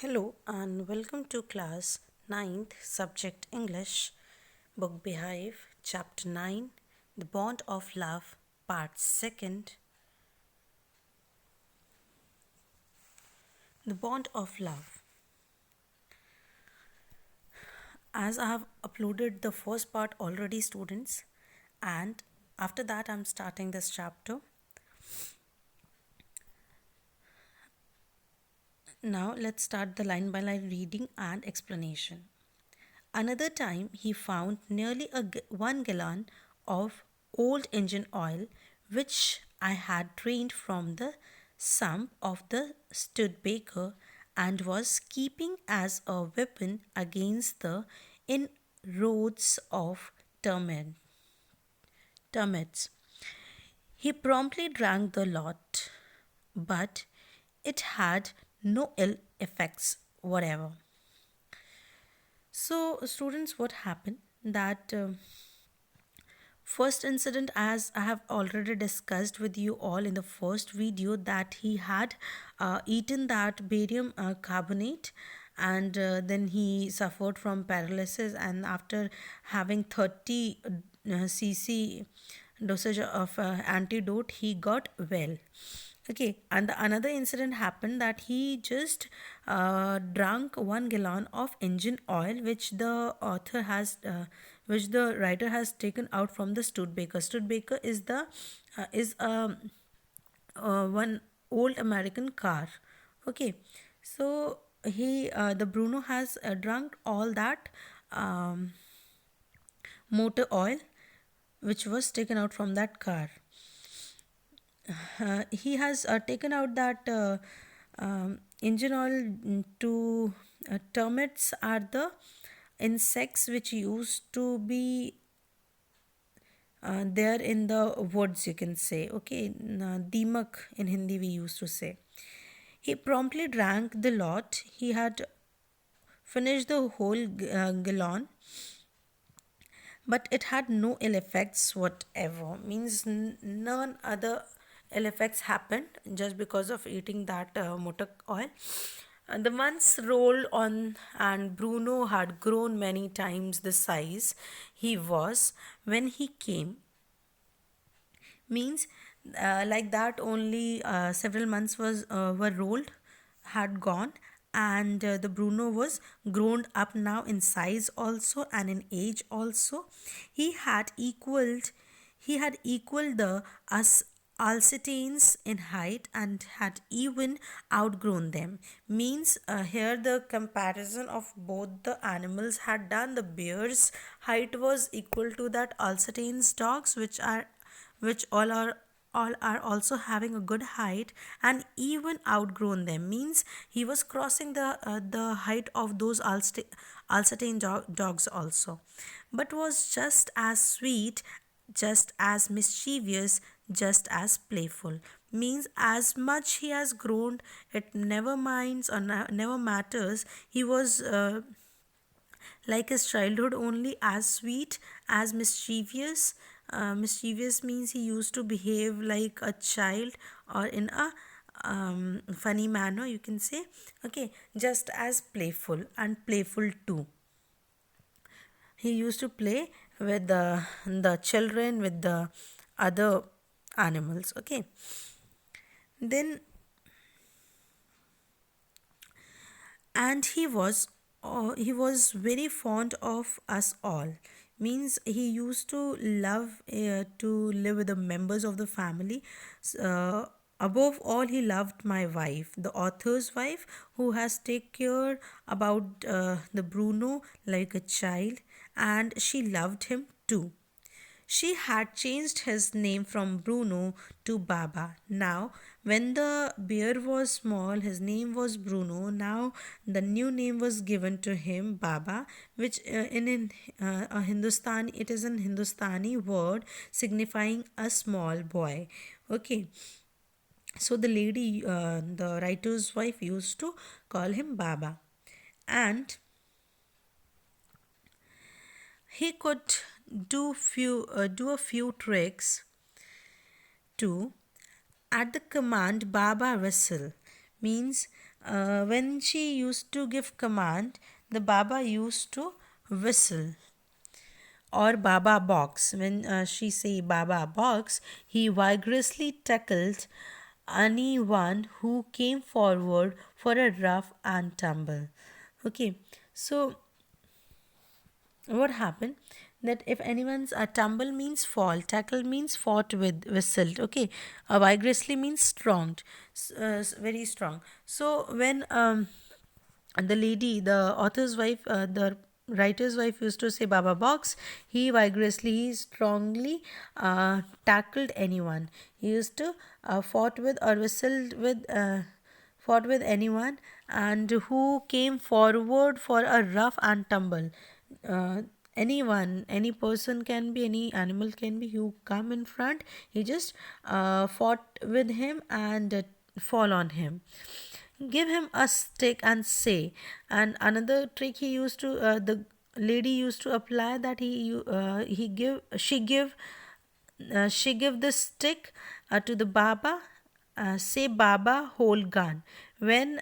Hello and welcome to Class 9th Subject English, Book Beehive, Chapter 9, The Bond of Love, Part-2nd. The Bond of Love. As I have uploaded the first part already, students, and after that I'm starting this chapter. Now let's start the line by line reading and explanation. Another time he found nearly 1 gallon of old engine oil which I had drained from the sump of the Studebaker and was keeping as a weapon against the inroads of termites. He promptly drank the lot, but it had no ill effects whatever. So, students, what happened? That first incident, as I have already discussed with you all in the first video, that he had eaten that barium carbonate and then he suffered from paralysis, and after having 30 cc dosage of antidote, he got well. Okay, and the another incident happened that he just drank 1 gallon of engine oil, which the writer has taken out from the Studebaker. Studebaker is one old American car. Okay, so the Bruno has drunk all that um, motor oil, which was taken out from that car. He has taken out that engine oil to termites are the insects which used to be there in the woods, you can say. Okay, Dimak in Hindi we used to say. He promptly drank the lot. He had finished the whole gallon, but it had no ill effects whatever. Means none other ill effects happened just because of eating that motor oil. And the months rolled on, and Bruno had grown many times the size he was when he came. Means like that only several months was were rolled, had gone, and the Bruno was grown up now in size also and in age also. He had equaled the us Alcetanes in height and had even outgrown them. Means here the comparison of both the animals had done. The bear's height was equal to that Alcetane's dogs, which all are also having a good height and even outgrown them. Means he was crossing the height of those Alsatian dogs also, but was just as sweet, just as mischievous, just as playful. Means as much he has grown, it never minds or never matters. He was like his childhood, only as sweet, as mischievous. Mischievous means he used to behave like a child or in a funny manner, you can say. Okay, just as playful and playful too. He used to play with the children, with the other animals. Okay, then and he was very fond of us all. Means he used to love to live with the members of the family. Above all, he loved my wife, the author's wife, who has take care about the Bruno like a child, and she loved him too. She had changed his name from Bruno to Baba. Now, when the bear was small, his name was Bruno. Now, the new name was given to him, Baba, which in a Hindustani, it is an Hindustani word signifying a small boy. Okay, so the lady, the writer's wife, used to call him Baba, and he could do a few tricks too. At the command Baba whistle. Means When she used to give command, the Baba used to whistle or Baba box. When she say Baba box, he vigorously tackled anyone who came forward for a rough and tumble. Okay, so what happened, that if anyone's a tumble means fall, tackle means fought with, whistled. Okay, vigorously means strong, very strong. So when and the lady, the author's wife, the writer's wife used to say Baba Box, he vigorously, strongly tackled anyone. He used to fought with or whistled with. Fought with anyone and who came forward for a rough and tumble. uh, Anyone, any person can be, any animal can be, who come in front, he just fought with him and fall on him. Give him a stick and say. And another trick he used to, the lady used to apply, that she give the stick to the Baba, say Baba hold gun. When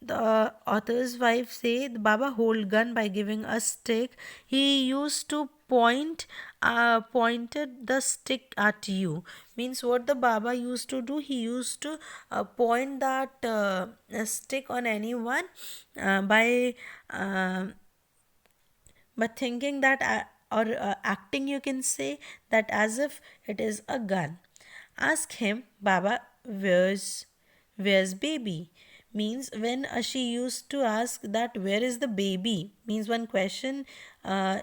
the author's wife say the Baba hold gun by giving a stick, he used to pointed the stick at you. Means what the Baba used to do, he used to point that stick on anyone by but thinking that or acting, you can say, that as if it is a gun. Ask him, Baba, where's baby? Means when she used to ask that where is the baby, means one question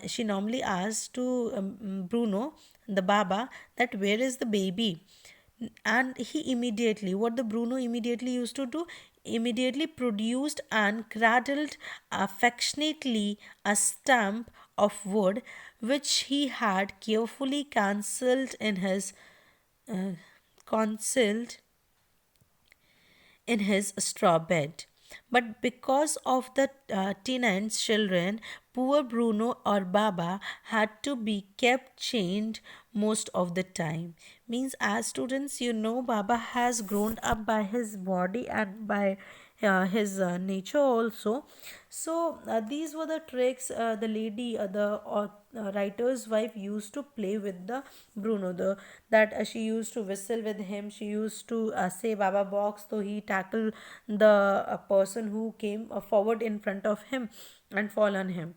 she normally asks to Bruno, the Baba, that where is the baby. And he immediately, what the Bruno immediately used to do, immediately produced and cradled affectionately a stump of wood which he had carefully uh, concealed in his straw bed. But because of the tenant's children, poor Bruno or Baba had to be kept chained most of the time. Means, as students, Baba has grown up by his body and by his nature also. So these were the tricks the lady, writer's wife used to play with the Bruno. That she used to whistle with him. She used to say Baba box, so he tackled the person who came forward in front of him and fall on him.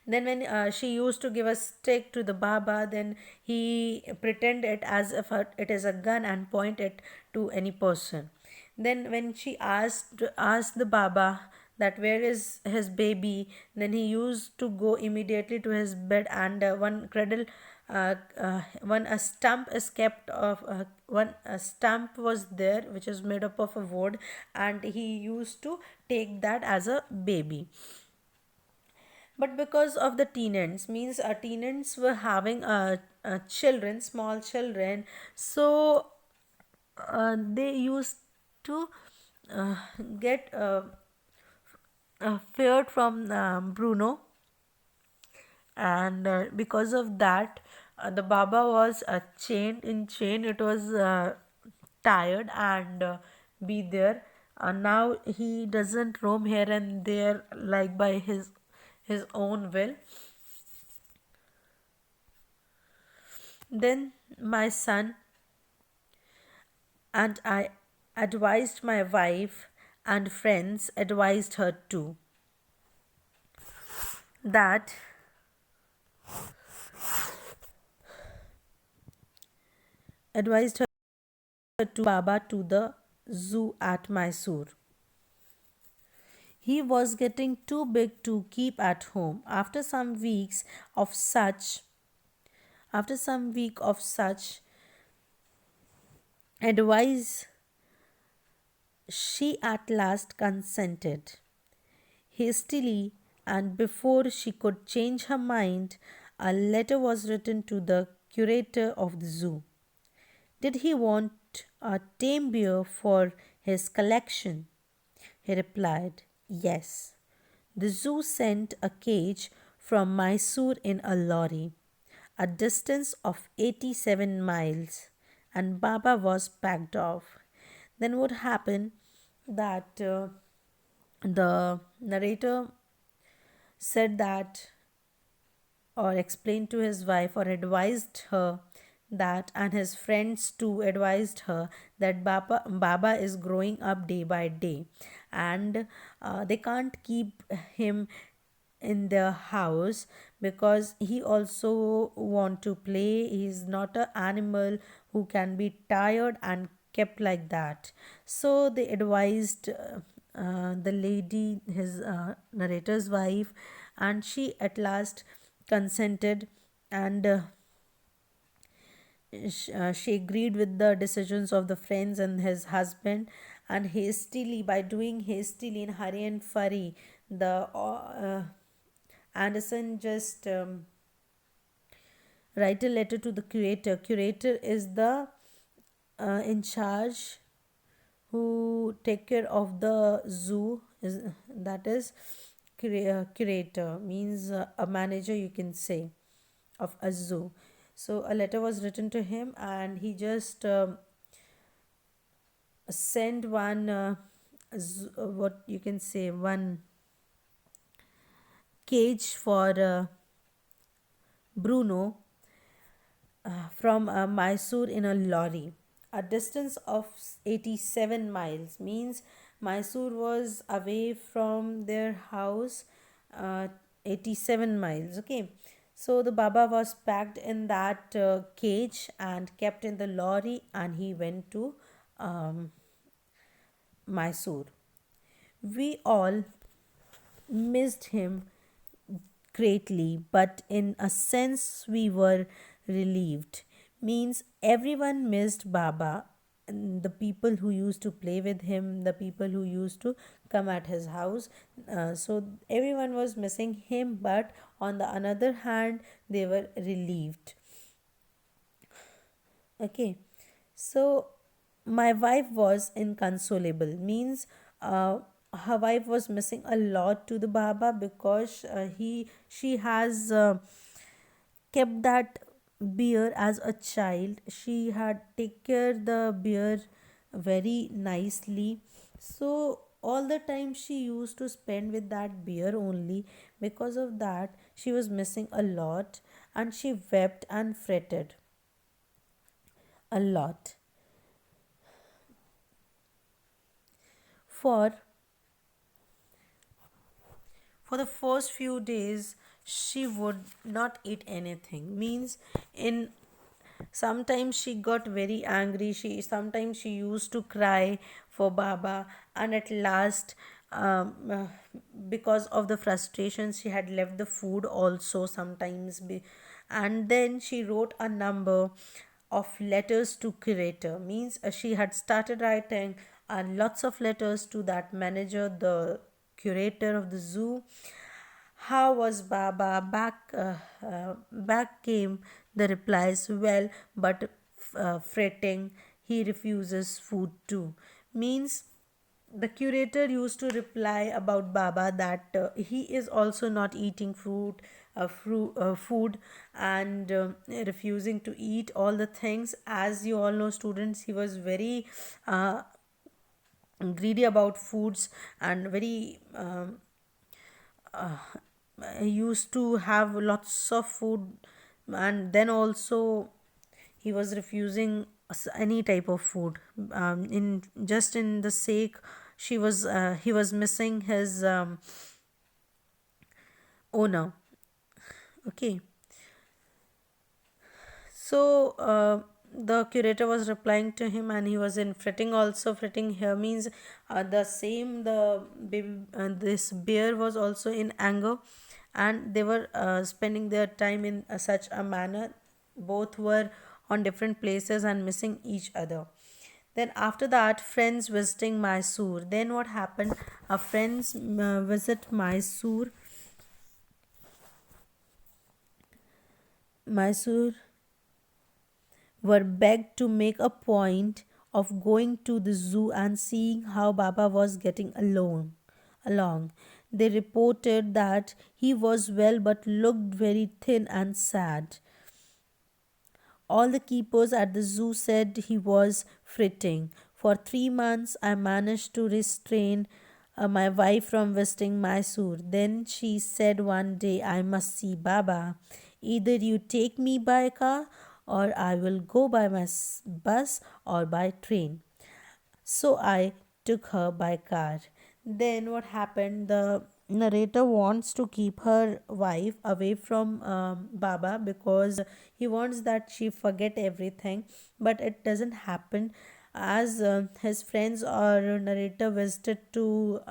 Then when she used to give a stick to the Baba, then he pretend it as if it is a gun and point it to any person. Then when she asked the Baba that where is his baby, then he used to go immediately to his bed, and one a stump is kept of one a stump was there which is made up of a wood, and he used to take that as a baby. But because of the tenants, means tenants were having children, small children, so they used to uh, get feared from Bruno, and because of that, the Baba was chained in chain. It was tired and be there. Now he doesn't roam here and there like by his own will. Then my son and I advised my wife, and friends advised her too, that advised her to Baba to the zoo at Mysore. He was getting too big to keep at home. After some week of such advice, she at last consented. Hastily, and before she could change her mind, a letter was written to the curator of the zoo. Did he want a tame bear for his collection? He replied, yes. The zoo sent a cage from Mysore in a lorry, a distance of 87 miles, and Baba was packed off. Then what happened? that the narrator said that, or explained to his wife, or advised her that, and his friends too advised her that Baba is growing up day by day, and they can't keep him in their house because he also want to play. He's not an animal who can be tired and kept like that. So they advised the lady, his narrator's wife, and she at last consented, and she agreed with the decisions of the friends and his husband. And hastily, by doing hastily in hurry and furry, the Anderson just write a letter to the curator. Curator is the in charge who take care of the zoo, is that is curator means a manager, you can say, of a zoo. So a letter was written to him, and he just sent one what you can say, one cage for Bruno from Mysore in a lorry. A distance of 87 miles means Mysore was away from their house 87 miles. Okay, so the Baba was packed in that cage and kept in the lorry, and he went to um, Mysore. We all missed him greatly, but in a sense, we were relieved. Means everyone missed Baba, and the people who used to play with him, the people who used to come at his house. So everyone was missing him, but on the another hand, they were relieved. Okay, so my wife was inconsolable, means her wife was missing a lot to the Baba because he she has kept that bear as a child. She had take care the bear very nicely. So all the time she used to spend with that bear only. Because of that, she was missing a lot, and she wept and fretted a lot. For the first few days, she would not eat anything. Means in sometimes she got very angry. She sometimes she used to cry for Baba, and at last, because of the frustration, she had left the food also sometimes. And then she wrote a number of letters to curator. Means she had started writing lots of letters to that manager, the curator of the zoo. How was Baba? Back came the replies. Well, but fretting, he refuses food too. Means the curator used to reply about Baba that he is also not eating food, and refusing to eat all the things. As you all know, students, he was very greedy about foods, and very used to have lots of food. And then also he was refusing any type of food, in just in the sake he was missing his owner. Okay, so the curator was replying to him, and he was in fretting also. Fretting here means the same, the baby, this bear was also in anger, and they were spending their time in such a manner. Both were on different places and missing each other. Then after that, friends visiting Mysore. Then what happened? Our friends visit Mysore were begged to make a point of going to the zoo and seeing how Baba was getting along. They reported that he was well but looked very thin and sad. All the keepers at the zoo said he was fretting. For 3 months, I managed to restrain my wife from visiting Mysore. Then she said one day, I must see Baba. Either you take me by car, or I will go by my bus or by train. So I took her by car. Then what happened? The narrator wants to keep her wife away from Baba because he wants that she forget everything, but it doesn't happen as his friends or narrator visited to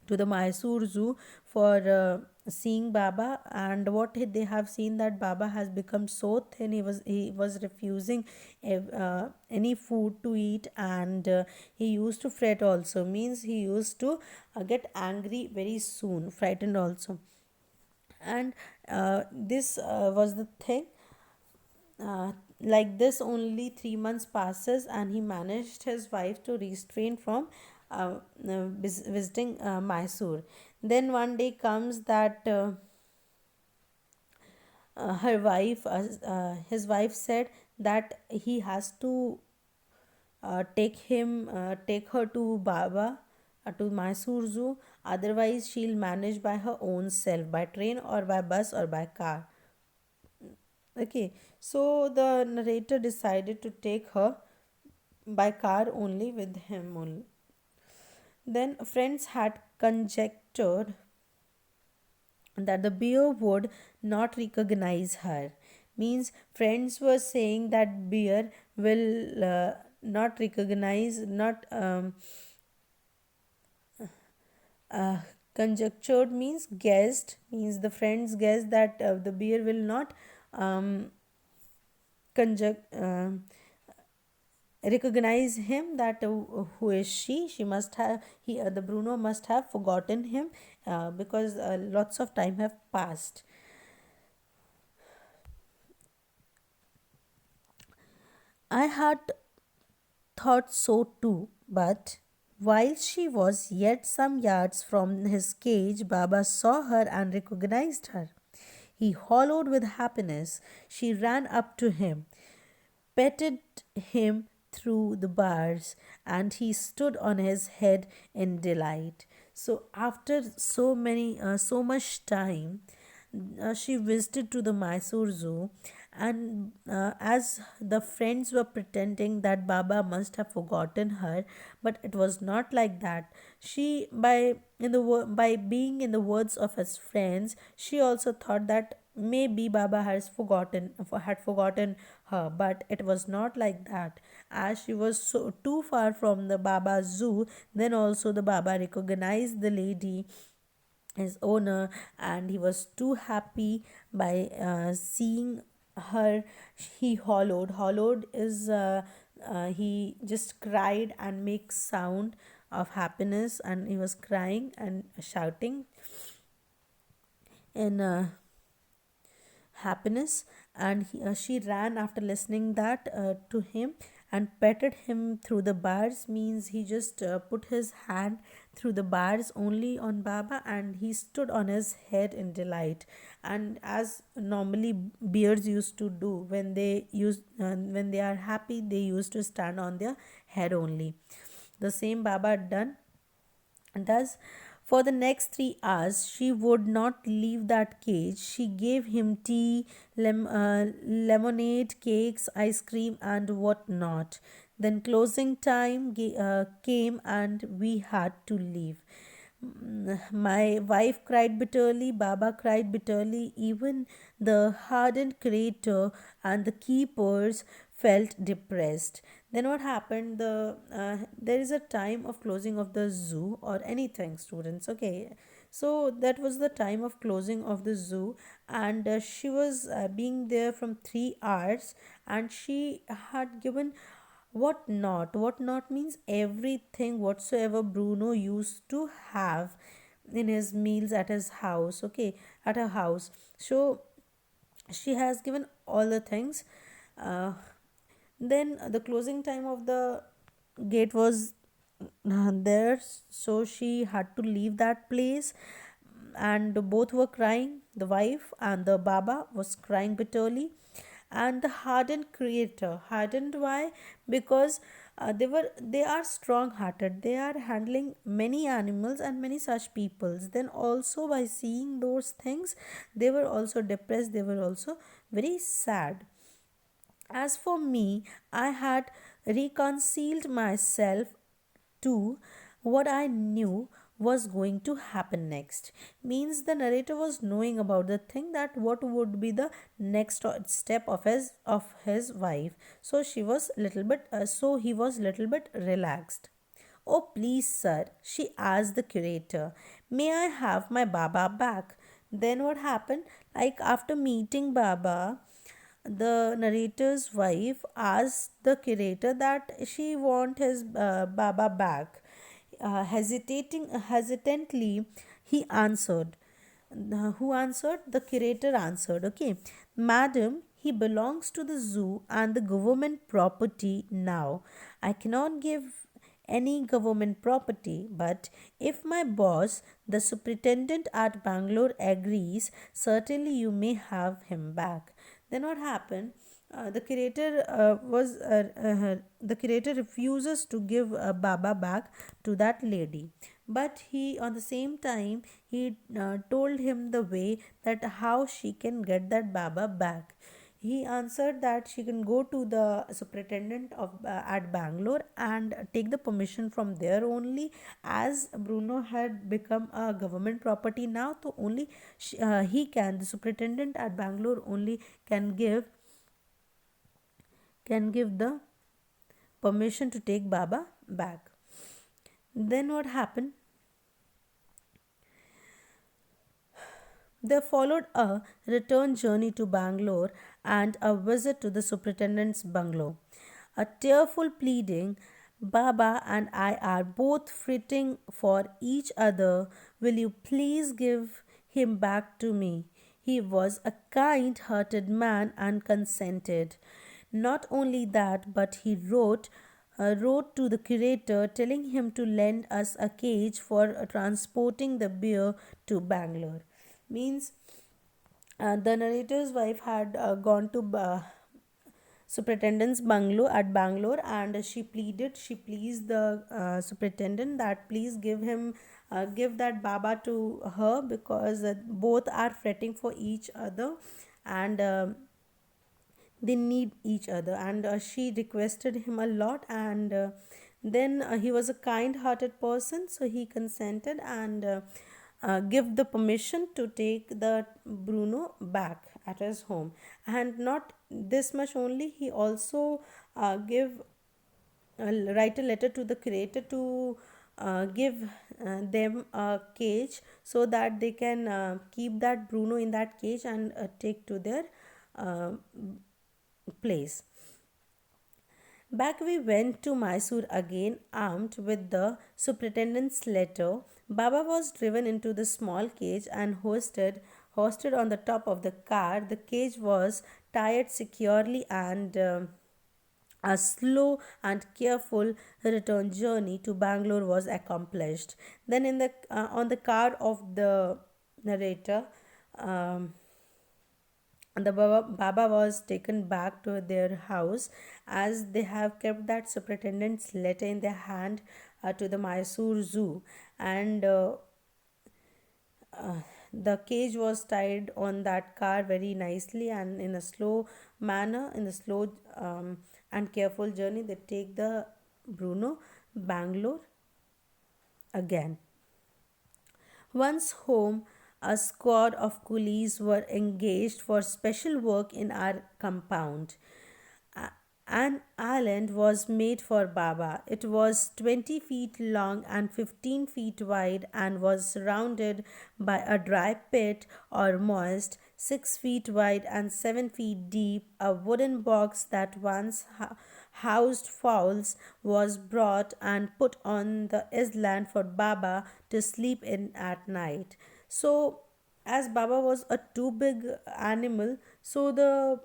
the Mysore Zoo for seeing Baba, and they have seen that Baba has become so thin. He was refusing any food to eat, and he used to fret also. Means he used to get angry very soon, frightened also, and this was the thing. Like this, only 3 months passes, and he managed his wife to restrain from visiting Mysore. Then one day comes that his wife said that he has to take her to Baba, to Mysore Zoo. Otherwise, she'll manage by her own self, by train or by bus or by car. Okay, so the narrator decided to take her by car only with him only. Then friends had conjectured that the bear would not recognize her. Means friends were saying that bear will not recognize, not uh, conjectured means guessed, means the friends guessed that the bear will not um, conject. Recognize him, that who is she must have, the Bruno must have forgotten him because lots of time have passed. I had thought so too, but while she was yet some yards from his cage, Baba saw her and recognized her. He hollowed with happiness. She ran up to him, petted him through the bars, and he stood on his head in delight. So after so much time, she visited to the Mysore Zoo, and as the friends were pretending that Baba must have forgotten her, but it was not like that. She by being in the words of his friends, she also thought that maybe Baba had forgotten her, but it was not like that. As she was so too far from the Baba Zoo, then also the Baba recognized the lady, his owner, and he was too happy by seeing her. He hollowed is he just cried and makes sound of happiness, and he was crying and shouting in happiness. And she ran after listening that to him and petted him through the bars. Means he just put his hand through the bars only on Baba, and he stood on his head in delight, and as normally bears used to do when they are happy, they used to stand on their head only. The same Baba had done. Thus, for the next 3 hours, she would not leave that cage. She gave him tea, lemonade, cakes, ice cream, and what not. Then closing time came, and we had to leave. My wife cried bitterly, Baba cried bitterly, even the hardened creator and the keepers felt depressed. Then what happened? There is a time of closing of the zoo or anything, students. Okay, so that was the time of closing of the zoo, and she was being there from 3 hours, and she had given what not means everything whatsoever Bruno used to have in his meals at his house. Okay, at her house. So she has given all the things. Then the closing time of the gate was there, so she had to leave that place, and both were crying. The wife and the Baba was crying bitterly, and the hardened creator, hardened why? Because They are strong hearted, they are handling many animals and many such peoples. Then also by seeing those things, they were also depressed, they were also very sad. As for me, I had reconciled myself to what I knew was going to happen next. Means the narrator was knowing about the thing, that what would be the next step of his wife. So he was little bit relaxed. Oh, please, sir, she asked the curator, may I have my Baba back? Then what happened? Like after meeting Baba, the narrator's wife asked the curator that she want his Baba back. Hesitantly, he answered. Who answered? The curator answered, okay, madam, he belongs to the zoo and the government property now. I cannot give any government property, but if my boss, the superintendent at Bangalore, agrees, certainly you may have him back. Then what happened? The curator refuses to give Baba back to that lady, but he on the same time he told him the way that how she can get that Baba back. He answered that she can go to the superintendent of at Bangalore and take the permission from there only, as Bruno had become a government property now. So only he can, the superintendent at Bangalore only can give the permission to take Baba back. Then what happened? There followed a return journey to Bangalore and a visit to the superintendent's bungalow. A tearful pleading, Baba and I are both fretting for each other. Will you please give him back to me? He was a kind hearted man and consented. Not only that, but he wrote to the curator telling him to lend us a cage for transporting the bear to Bangalore. Means the narrator's wife had gone to superintendent's bungalow at Bangalore, and she pleased the superintendent that please give that Baba to her, because both are fretting for each other, and they need each other. And she requested him a lot, and then he was a kind hearted person, so he consented and give the permission to take the Bruno back at his home. And not this much only, he also give write a letter to the creator to give them a cage, so that they can keep that Bruno in that cage and take to their uh, place. Back we went to Mysore again, armed with the superintendent's letter. Baba was driven into the small cage and hoisted on the top of the car. The cage was tied securely, and a slow and careful return journey to Bangalore was accomplished. Then, in the on the car of the narrator, um, and the Baba was taken back to their house, as they have kept that superintendent's letter in their hand to the Mysore Zoo, and the cage was tied on that car very nicely, and in a slow manner, in a slow and careful journey, they take the Bruno Bangalore again. Once home, a squad of coolies were engaged for special work in our compound. A- An island was made for Baba. It was 20 feet long and 15 feet wide, and was surrounded by a dry pit or moist, 6 feet wide and 7 feet deep. A wooden box that once housed fowls was brought and put on the island for Baba to sleep in at night. So, as Baba was a too big animal, so the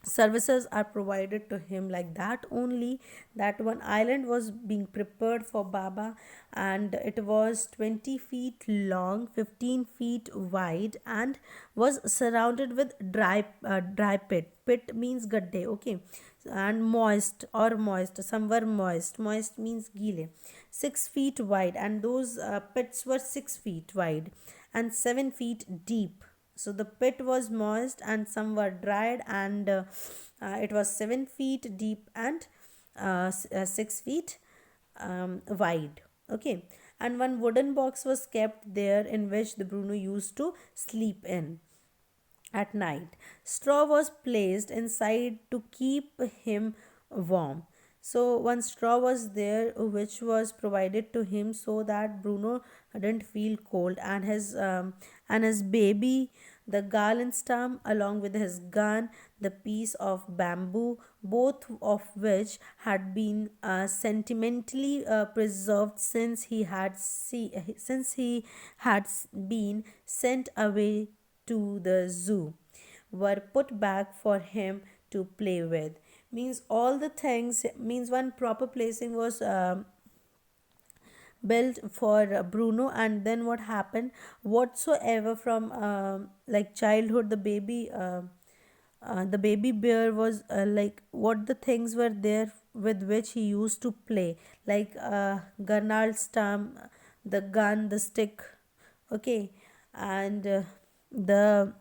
services are provided to him like that only. That one island was being prepared for Baba, and it was 20 feet long, 15 feet wide, and was surrounded with dry pit. Pit means gadde, okay. and moist or moist. Some were moist. Moist means gile. 6 feet wide, and those pits were 6 feet wide and 7 feet deep. So the pit was moist, and some were dried, and it was 7 feet deep and 6 feet wide. Okay, and one wooden box was kept there in which the Bruno used to sleep in at night. Straw was placed inside to keep him warm. So one straw was there which was provided to him so that Bruno didn't feel cold, and his baby, the garland stem along with his gun, the piece of bamboo, both of which had been sentimentally preserved since he had been sent away to the zoo, were put back for him to play with. Means all the things, means one proper placing was built for Bruno. And then what happened, whatsoever from like childhood, the baby bear was like what the things were there with which he used to play, like Gernald stamp, the gun, the stick. Okay, and the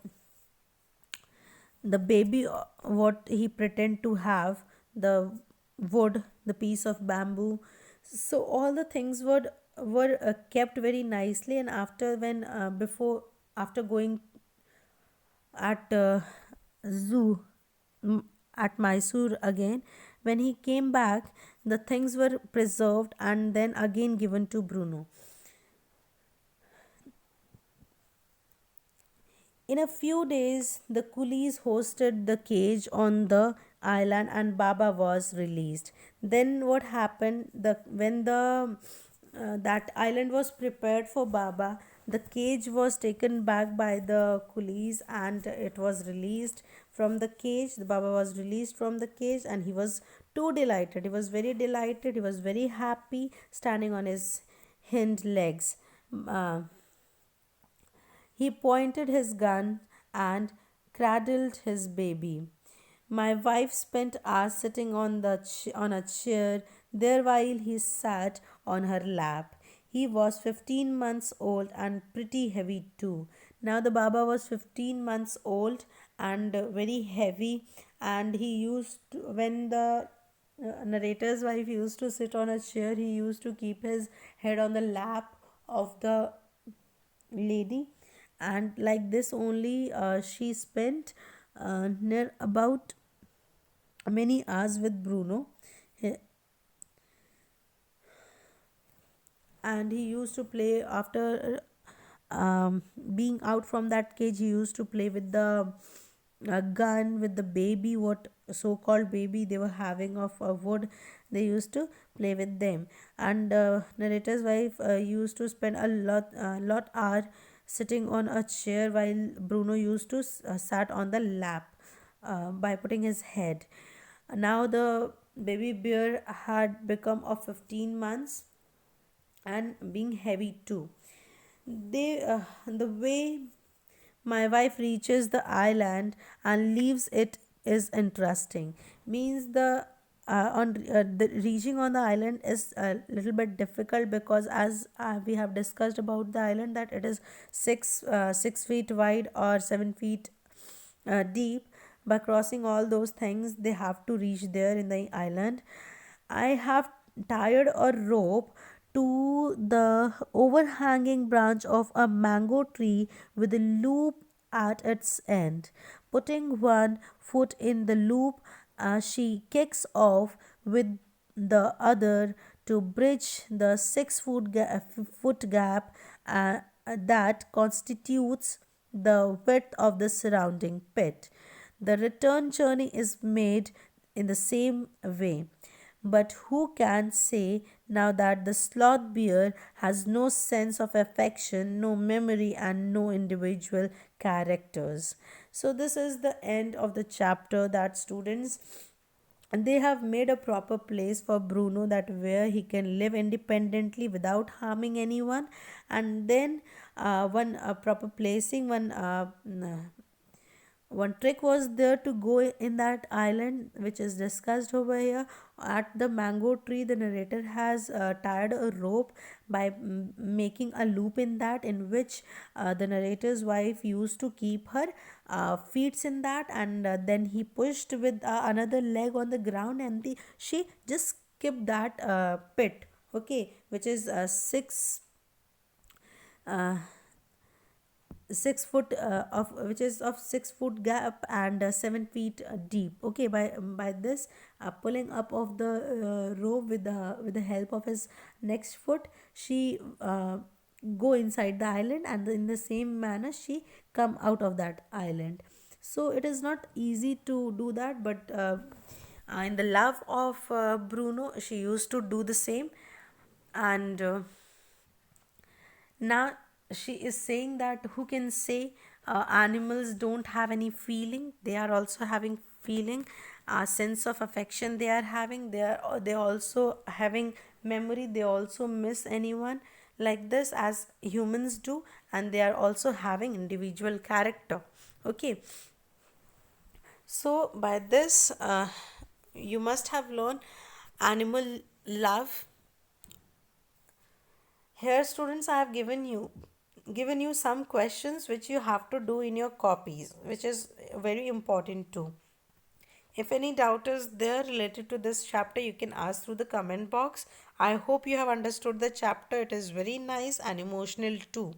the baby, what he pretend to have, the wood, the piece of bamboo. So all the things were kept very nicely. And after when before after going at zoo, mm, at Mysore again, when he came back, the things were preserved and then again given to Bruno. In a few days, the coolies hosted the cage on the island, and Baba was released. Then what happened? The when the that island was prepared for Baba, the cage was taken back by the coolies, and it was released from the cage. The Baba was released from the cage, and he was too delighted. He was very delighted. He was very happy, standing on his hind legs. Uh, he pointed his gun and cradled his baby. My wife spent hours sitting on a chair there while he sat on her lap. He was 15 months old and pretty heavy too. Now the Baba was 15 months old and very heavy, and he used to, when the narrator's wife used to sit on a chair, he used to keep his head on the lap of the lady. And like this only she spent near about many hours with Bruno. He- and he used to play after being out from that cage. He used to play with the gun, with the baby, what so-called baby they were having of wood. They used to play with them. And narrator's wife used to spend a lot hour sitting on a chair while Bruno used to sat on the lap by putting his head. Now the baby bear had become of 15 months and being heavy too. The way my wife reaches the island and leaves it is interesting. Means the reaching on the island is a little bit difficult, because as we have discussed about the island, that it is 6 feet wide or 7 feet deep. By crossing all those things, they have to reach there in the island. I have tied a rope to the overhanging branch of a mango tree with a loop at its end. Putting one foot in the loop, she kicks off with the other to bridge the 6 foot gap that constitutes the width of the surrounding pit. The return journey is made in the same way. But who can say now that the sloth bear has no sense of affection, no memory, and no individual characters? So, this is the end of the chapter, that students, and they have made a proper place for Bruno, that where he can live independently without harming anyone. And then one proper placing, one one trick was there to go in that island, which is discussed over here. At the mango tree, the narrator has tied a rope by making a loop in that, in which the narrator's wife used to keep her feet in that, and then he pushed with another leg on the ground, and she just skipped that pit, okay, which is 6 foot of which is of 6 foot gap and 7 feet deep, okay. By this pulling up of the rope with the help of his next foot, she go inside the island, and in the same manner she come out of that island. So it is not easy to do that, but in the love of Bruno, she used to do the same. And now she is saying that who can say animals don't have any feeling? They are also having feeling, a sense of affection they are having. They also having memory. They also miss anyone like this as humans do, and they are also having individual character. Okay, so by this you must have learned animal love. Here, students, I have given you some questions which you have to do in your copies, which is very important too. If any doubt is there related to this chapter, you can ask through the comment box. I hope you have understood the chapter. It is very nice and emotional too,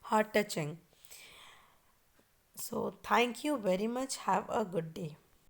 heart touching. So, thank you very much. Have a good day.